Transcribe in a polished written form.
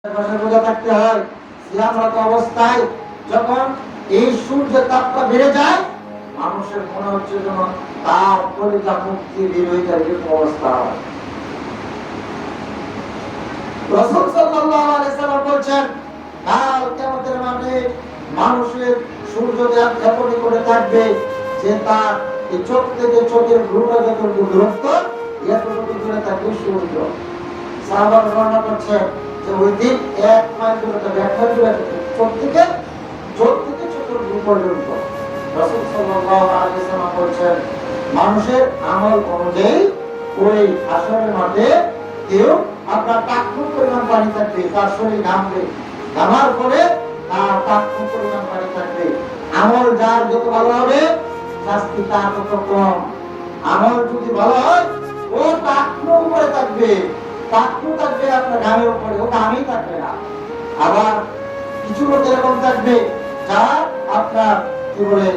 রোজা থাকতে হয়। সিয়ামরত অবস্থায় যখন এই সূর্যের তাপটা বেড়ে যায়, মানুষের মনে হচ্ছে যেন তার কলিজা মুক্তি বের হয়ে যায়, এরকম অবস্থা হয়। রাসূল সাল্লাল্লাহু আলাইহি সাল্লাম বলছেন, কাল কিয়ামতের মাঠে মানুষের সূর্য এতটি করে থাকবে যে তার এই চোখ থেকে চোখের ভ্রুটা যতটুকু দূরত্ব, এতটুকু দূরে থাকবে সূর্য। সাহাবারা বর্ণনা করছেন যে ওই দিন 1 মাইল দূরত্ব, 1 মাইল দূরত্ব চোখ থেকে চোখের ভ্রু পর্যন্ত। রাসূল সাল্লাল্লাহু আলাইহি সাল্লাম বলছেন, মানুষের আমল অনুযায়ী ওই হাশরের মাঠে কেউ আপনার টাকটুক পরিমাণ পানি থাকবে, তার শরীর ঘামবে, ঘামার পরে তার টাকটুক পরিমাণ পানি থাকবে। আমল যার যত ভালো হবে শাস্তি তার তত কম। আমল যদি ভালো হয় ও টাকটুক উপরে থাকবে, টাকটুক থাকবে আপনার ঘামের উপরে, ও ঘামেই থাকবে না। আবার কিছু লোক এরকম থাকবে যারা আপনার কি বলে